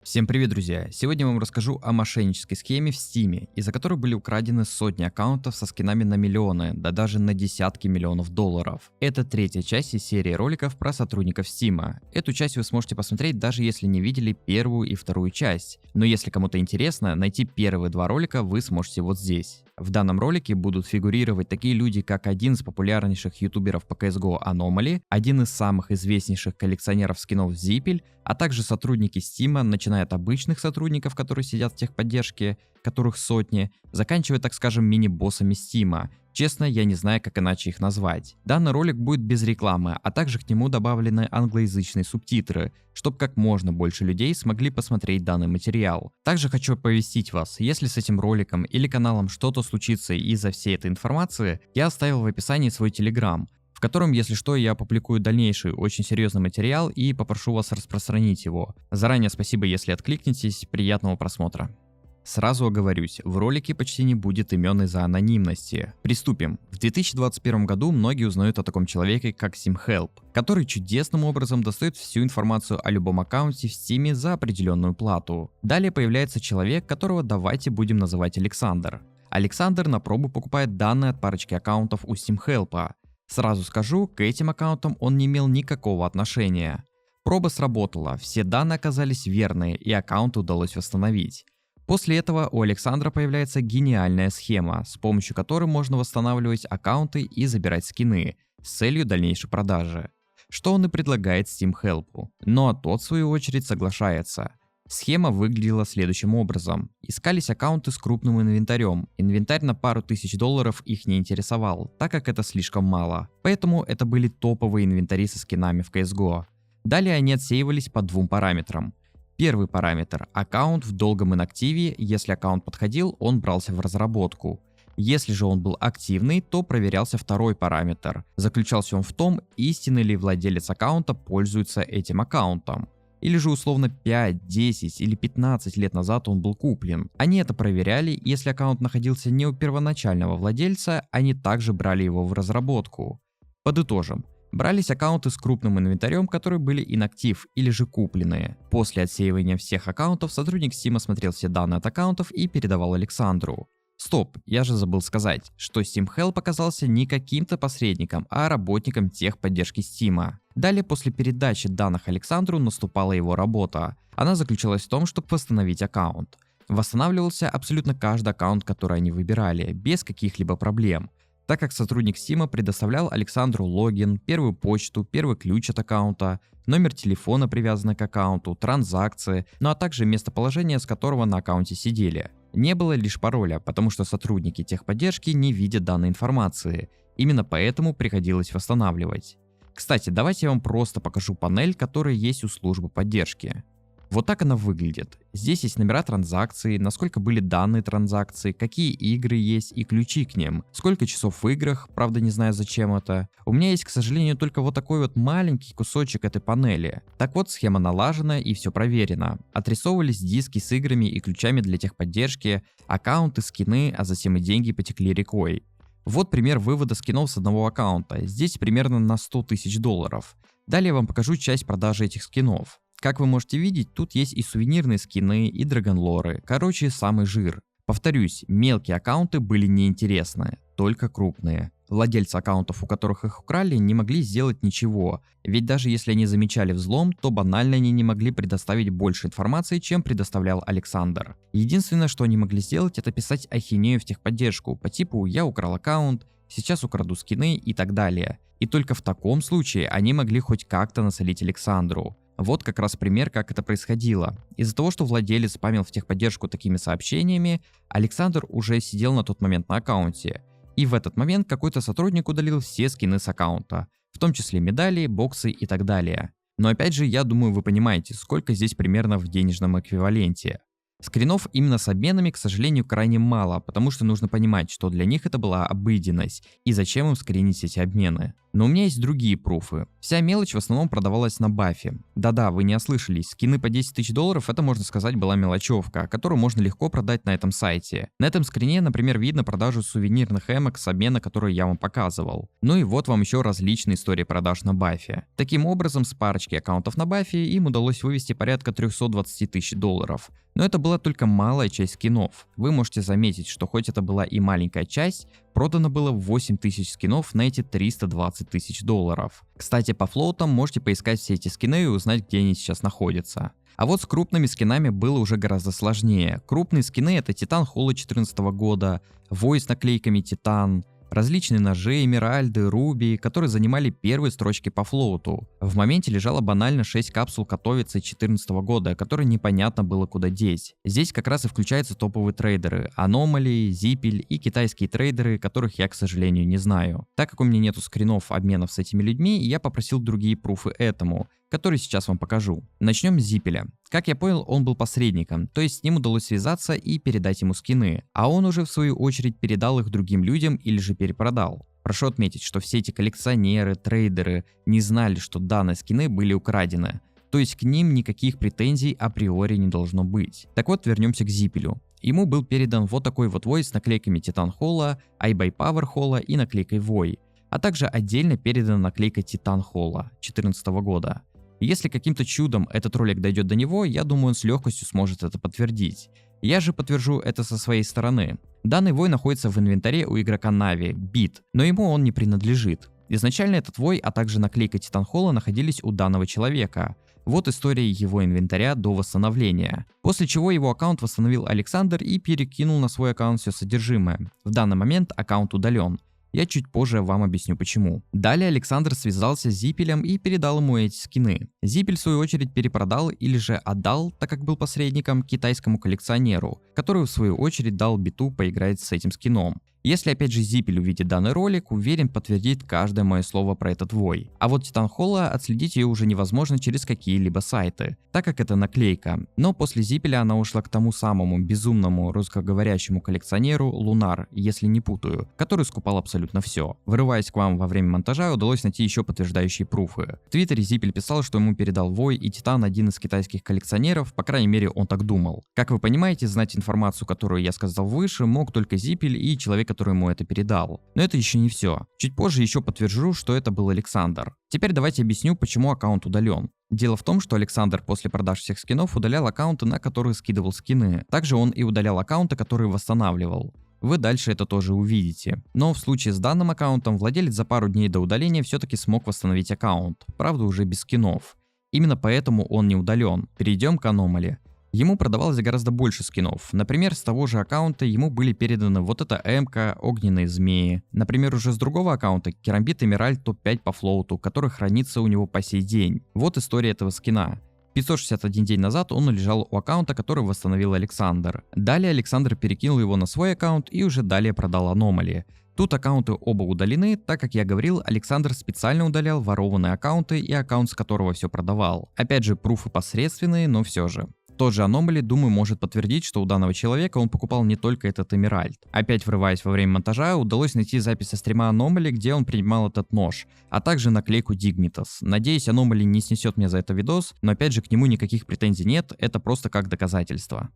Всем привет, друзья! Сегодня я вам расскажу о мошеннической схеме в Steam, из-за которой были украдены сотни аккаунтов со скинами на миллионы, да даже на десятки миллионов долларов. Это третья часть из серии роликов про сотрудников Steam. Эту часть вы сможете посмотреть, даже если не видели первую и вторую часть. Но если кому-то интересно, найти первые два ролика вы сможете вот здесь. В данном ролике будут фигурировать такие люди, как один из популярнейших ютуберов по CSGO Anomaly, один из самых известнейших коллекционеров скинов Zipel, а также сотрудники Steam, начиная от обычных сотрудников, которые сидят в техподдержке, которых сотни, заканчивая, так скажем, мини-боссами Steam. Честно, я не знаю, как иначе их назвать. Данный ролик будет без рекламы, а также к нему добавлены англоязычные субтитры, чтобы как можно больше людей смогли посмотреть данный материал. Также хочу оповестить вас, если с этим роликом или каналом что-то случится из-за всей этой информации, я оставил в описании свой телеграм, в котором, если что, я опубликую дальнейший очень серьезный материал и попрошу вас распространить его. Заранее спасибо, если откликнетесь, приятного просмотра. Сразу оговорюсь, в ролике почти не будет имен из-за анонимности. Приступим. В 2021 году многие узнают о таком человеке, как SteamHelp, который чудесным образом достает всю информацию о любом аккаунте в Steam за определенную плату. Далее появляется человек, которого давайте будем называть Александр. Александр на пробу покупает данные от парочки аккаунтов у SteamHelp. Сразу скажу, к этим аккаунтам он не имел никакого отношения. Проба сработала, все данные оказались верные и аккаунт удалось восстановить. После этого у Александра появляется гениальная схема, с помощью которой можно восстанавливать аккаунты и забирать скины с целью дальнейшей продажи. Что он и предлагает SteamHelp. Но тот в свою очередь соглашается. Схема выглядела следующим образом. Искались аккаунты с крупным инвентарем. Инвентарь на пару тысяч долларов их не интересовал, так как это слишком мало. Поэтому это были топовые инвентари со скинами в CSGO. Далее они отсеивались по двум параметрам. Первый параметр – аккаунт в долгом инактиве. Если аккаунт подходил, он брался в разработку. Если же он был активный, то проверялся второй параметр. Заключался он в том, истинный ли владелец аккаунта пользуется этим аккаунтом. Или же условно 5, 10 или 15 лет назад он был куплен. Они это проверяли, если аккаунт находился не у первоначального владельца, они также брали его в разработку. Подытожим. Брались аккаунты с крупным инвентарем, которые были инактив или же купленные. После отсеивания всех аккаунтов сотрудник Steam смотрел все данные от аккаунтов и передавал Александру. Стоп, я же забыл сказать, что SteamHelp оказался не каким-то посредником, а работником техподдержки Steam. Далее после передачи данных Александру наступала его работа. Она заключалась в том, чтобы восстановить аккаунт. Восстанавливался абсолютно каждый аккаунт, который они выбирали, без каких-либо проблем. Так как сотрудник Steam предоставлял Александру логин, первую почту, первый ключ от аккаунта, номер телефона, привязанный к аккаунту, транзакции, ну а также местоположение, с которого на аккаунте сидели. Не было лишь пароля, потому что сотрудники техподдержки не видят данной информации. Именно поэтому приходилось восстанавливать. Кстати, давайте я вам просто покажу панель, которая есть у службы поддержки. Вот так она выглядит. Здесь есть номера транзакций, насколько были данные транзакции, какие игры есть и ключи к ним, сколько часов в играх, правда не знаю зачем это. У меня есть, к сожалению, только вот такой вот маленький кусочек этой панели. Так вот, схема налажена и все проверено. Отрисовывались диски с играми и ключами для техподдержки, аккаунты, скины, а затем и деньги потекли рекой. Вот пример вывода скинов с одного аккаунта, здесь примерно на 100 тысяч долларов. Далее я вам покажу часть продажи этих скинов. Как вы можете видеть, тут есть и сувенирные скины, и драгонлоры, короче, самый жир. Повторюсь, мелкие аккаунты были неинтересны, только крупные. Владельцы аккаунтов, у которых их украли, не могли сделать ничего, ведь даже если они замечали взлом, то банально они не могли предоставить больше информации, чем предоставлял Александр. Единственное, что они могли сделать, это писать ахинею в техподдержку, по типу «я украл аккаунт», «сейчас украду скины» и так далее. И только в таком случае они могли хоть как-то насолить Александру. Вот как раз пример, как это происходило. Из-за того, что владелец спамил в техподдержку такими сообщениями, Александр уже сидел на тот момент на аккаунте. И в этот момент какой-то сотрудник удалил все скины с аккаунта, в том числе медали, боксы и так далее. Но опять же, я думаю, вы понимаете, сколько здесь примерно в денежном эквиваленте. Скринов именно с обменами, к сожалению, крайне мало, потому что нужно понимать, что для них это была обыденность, и зачем им скринить эти обмены. Но у меня есть другие пруфы. Вся мелочь в основном продавалась на бафе. Да-да, вы не ослышались, скины по 10 тысяч долларов это, можно сказать, была мелочевка, которую можно легко продать на этом сайте. На этом скрине, например, видно продажу сувенирных эмок с обмена, которые я вам показывал. Ну и вот вам еще различные истории продаж на бафе. Таким образом, с парочки аккаунтов на бафе им удалось вывести порядка 320 тысяч долларов. Но это была только малая часть скинов. Вы можете заметить, что хоть это была и маленькая часть, продано было 8 тысяч скинов на эти 320 тысяч долларов. Кстати, по флоутам можете поискать все эти скины и узнать, где они сейчас находятся. А вот с крупными скинами было уже гораздо сложнее. Крупные скины это Титан Холла 2014 года, Вой с наклейками Титан, различные ножи, эмеральды, руби, которые занимали первые строчки по флоуту. В моменте лежало банально 6 капсул Котовицы 2014 года, которые непонятно было куда деть. Здесь как раз и включаются топовые трейдеры, Аномалии, Зипель и китайские трейдеры, которых я, к сожалению, не знаю. Так как у меня нету скринов обменов с этими людьми, я попросил другие пруфы этому, который сейчас вам покажу. Начнем с Зипеля. Как я понял, он был посредником, то есть с ним удалось связаться и передать ему скины, а он уже в свою очередь передал их другим людям или же перепродал. Прошу отметить, что все эти коллекционеры, трейдеры не знали, что данные скины были украдены, то есть к ним никаких претензий априори не должно быть. Так вот, вернемся к Зипелю. Ему был передан вот такой вот Вой с наклейками Титан Холла, iBuy Power Холла и наклейкой Вой, а также отдельно передана наклейка Титан Холла 2014 года. Если каким-то чудом этот ролик дойдет до него, я думаю, он с легкостью сможет это подтвердить. Я же подтвержу это со своей стороны. Данный Вой находится в инвентаре у игрока Na'Vi, Bit, но ему он не принадлежит. Изначально этот Вой, а также наклейка Титан Холла находились у данного человека. Вот история его инвентаря до восстановления. После чего его аккаунт восстановил Александр и перекинул на свой аккаунт все содержимое. В данный момент аккаунт удален. Я чуть позже вам объясню почему. Далее Александр связался с Зипелем и передал ему эти скины. Зипель в свою очередь перепродал или же отдал, так как был посредником, китайскому коллекционеру, который в свою очередь дал Биту поиграть с этим скином. Если опять же Зипель увидит данный ролик, уверен подтвердит каждое мое слово про этот Вой. А вот Титан Холла отследить ее уже невозможно через какие-либо сайты, так как это наклейка. Но после Зипеля она ушла к тому самому безумному русскоговорящему коллекционеру Лунар, если не путаю, который скупал абсолютно все. Вырываясь к вам во время монтажа, удалось найти еще подтверждающие пруфы. В твиттере Зипель писал, что ему передал Вой и Титан один из китайских коллекционеров, по крайней мере он так думал. Как вы понимаете, знать информацию, которую я сказал выше, мог только Зипель и человек, который ему это передал. Но это еще не все. Чуть позже еще подтвержу, что это был Александр. Теперь давайте объясню, почему аккаунт удален. Дело в том, что Александр после продаж всех скинов удалял аккаунты, на которые скидывал скины. Также он и удалял аккаунты, которые восстанавливал. Вы дальше это тоже увидите. Но в случае с данным аккаунтом владелец за пару дней до удаления все-таки смог восстановить аккаунт. Правда, уже без скинов. Именно поэтому он не удален. Перейдем к Аномали. Ему продавалось гораздо больше скинов. Например, с того же аккаунта ему были переданы вот эта М-ка, огненные змеи. Например, уже с другого аккаунта Керамбит Эмеральд топ-5 по флоуту, который хранится у него по сей день. Вот история этого скина. 561 день назад он лежал у аккаунта, который восстановил Александр. Далее Александр перекинул его на свой аккаунт и уже далее продал Аномали. Тут аккаунты оба удалены, так как я говорил, Александр специально удалял ворованные аккаунты и аккаунт, с которого все продавал. Опять же, пруфы посредственные, но все же. Тот же Аномали, думаю, может подтвердить, что у данного человека он покупал не только этот Эмеральд. Опять врываясь во время монтажа, удалось найти запись со стрима Аномали, где он принимал этот нож, а также наклейку Dignitas. Надеюсь, Аномали не снесет мне за это видос, но опять же к нему никаких претензий нет, это просто как доказательство.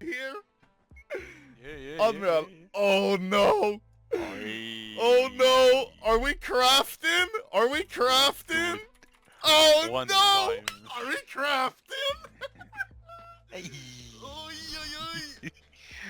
Oh no! Oh no! Are we crafting? Are we crafting? Oh One no! time. Are we crafting? Эй. Ой-ой-ой!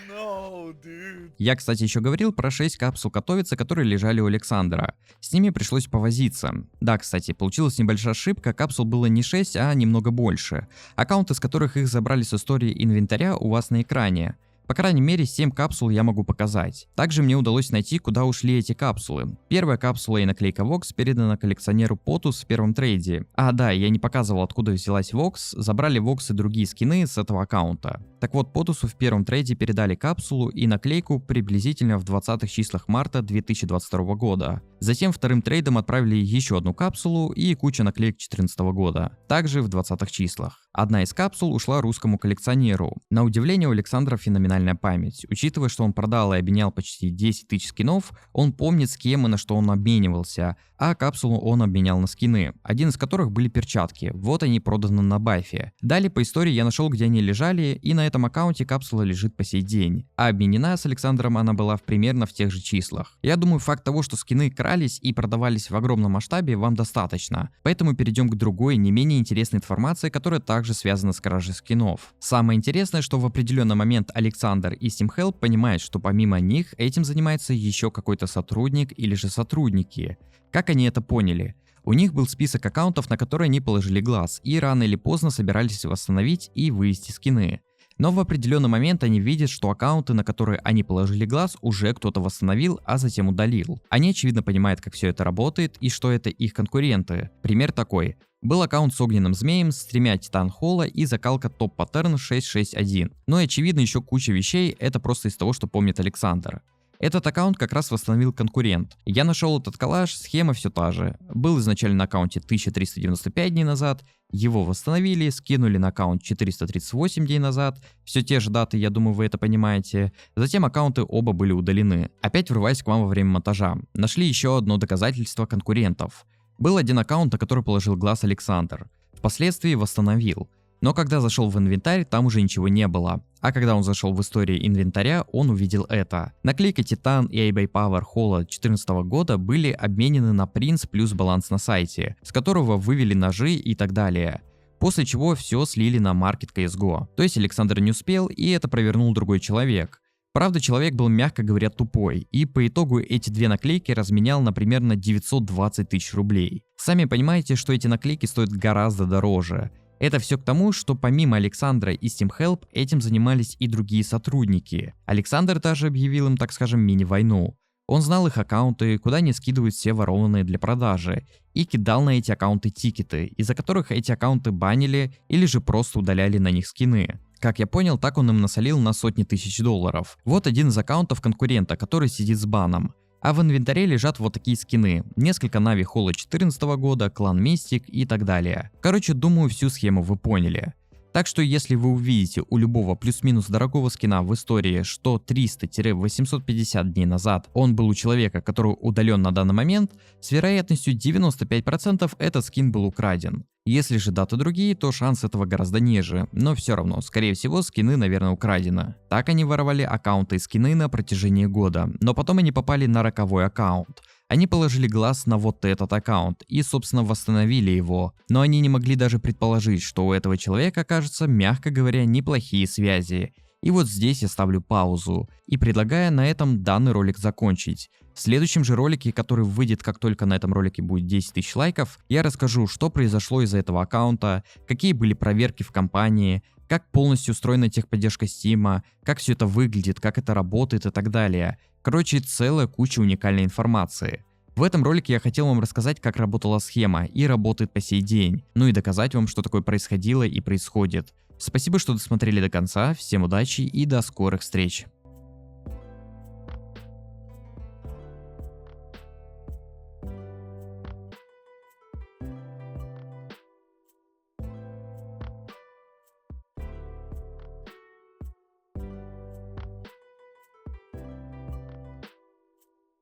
No, dude. Я, кстати, еще говорил про 6 капсул Котовицы, которые лежали у Александра. С ними пришлось повозиться. Да, кстати, получилась небольшая ошибка, капсул было не 6, а немного больше. Аккаунты, с которых их забрали с истории инвентаря, у вас на экране. По крайней мере 7 капсул я могу показать. Также мне удалось найти, куда ушли эти капсулы. Первая капсула и наклейка Vox передана коллекционеру Potus в первом трейде. А да, я не показывал, откуда взялась Vox, забрали Vox и другие скины с этого аккаунта. Так вот, Потусу в первом трейде передали капсулу и наклейку приблизительно в 20-х числах марта 2022 года. Затем вторым трейдом отправили еще одну капсулу и кучу наклеек 2014 года, также в 20-х числах. Одна из капсул ушла русскому коллекционеру. На удивление, у Александра феноменальная память. Учитывая, что он продал и обменял почти 10 тысяч скинов, он помнит, с кем и на что он обменивался, а капсулу он обменял на скины, один из которых были перчатки. Вот они проданы на Баффе. Далее по истории я нашел, где они лежали, и на этом аккаунте капсула лежит по сей день. А обменена с Александром она была примерно в тех же числах. Я думаю, факт того, что скины крались и продавались в огромном масштабе, вам достаточно. Поэтому перейдем к другой, не менее интересной информации, которая также связана с кражей скинов. Самое интересное, что в определенный момент Александр и SteamHelp понимают, что помимо них этим занимается еще какой-то сотрудник или же сотрудники. Как они это поняли? У них был список аккаунтов, на которые они положили глаз, и рано или поздно собирались восстановить и вывести скины. Но в определенный момент они видят, что аккаунты, на которые они положили глаз, уже кто-то восстановил, а затем удалил. Они очевидно понимают, как все это работает и что это их конкуренты. Пример такой. Был аккаунт с огненным змеем, с 3 Титан Холла и закалка Top Pattern 661. Но и очевидно еще куча вещей, это просто из того, что помнит Александр. Этот аккаунт как раз восстановил конкурент. Я нашел этот коллаж, схема все та же. Был изначально на аккаунте 1395 дней назад, его восстановили, скинули на аккаунт 438 дней назад, все те же даты, я думаю, вы это понимаете. Затем аккаунты оба были удалены. Опять врываясь к вам во время монтажа. Нашли еще одно доказательство конкурентов. Был один аккаунт, на который положил глаз Александр. Впоследствии восстановил. Но когда зашел в инвентарь, там уже ничего не было. А когда он зашел в историю инвентаря, он увидел это. Наклейка Титан и eBay Power Холла 2014 года были обменены на принц плюс баланс на сайте, с которого вывели ножи и так далее. После чего все слили на маркет CSGO. То есть Александр не успел, и это провернул другой человек. Правда, человек был, мягко говоря, тупой, и по итогу эти две наклейки разменял на примерно 920 тысяч рублей. Сами понимаете, что эти наклейки стоят гораздо дороже. Это все к тому, что помимо Александра и SteamHelp этим занимались и другие сотрудники. Александр даже объявил им, так скажем, мини-войну. Он знал их аккаунты, куда они скидывают все ворованные для продажи, и кидал на эти аккаунты тикеты, из-за которых эти аккаунты банили или же просто удаляли на них скины. Как я понял, так он им насолил на сотни тысяч долларов. Вот один из аккаунтов конкурента, который сидит с баном. А в инвентаре лежат вот такие скины. Несколько Нави Холла 2014 года, клан Мистик и так далее. Короче, думаю, всю схему вы поняли. Так что если вы увидите у любого плюс-минус дорогого скина в истории, что 300-850 дней назад он был у человека, который удален на данный момент, с вероятностью 95% этот скин был украден. Если же даты другие, то шанс этого гораздо ниже, но все равно, скорее всего, скины, наверное, украдены. Так они воровали аккаунты и скины на протяжении года, но потом они попали на роковой аккаунт. Они положили глаз на вот этот аккаунт и, собственно, восстановили его, но они не могли даже предположить, что у этого человека окажется, мягко говоря, неплохие связи. И вот здесь я ставлю паузу и предлагаю на этом данный ролик закончить. В следующем же ролике, который выйдет, как только на этом ролике будет 10 тысяч лайков, я расскажу, что произошло из-за этого аккаунта, какие были проверки в компании, как полностью устроена техподдержка Steam, как все это выглядит, как это работает и так далее. Короче, целая куча уникальной информации. В этом ролике я хотел вам рассказать, как работала схема и работает по сей день, ну и доказать вам, что такое происходило и происходит. Спасибо, что досмотрели до конца, всем удачи и до скорых встреч.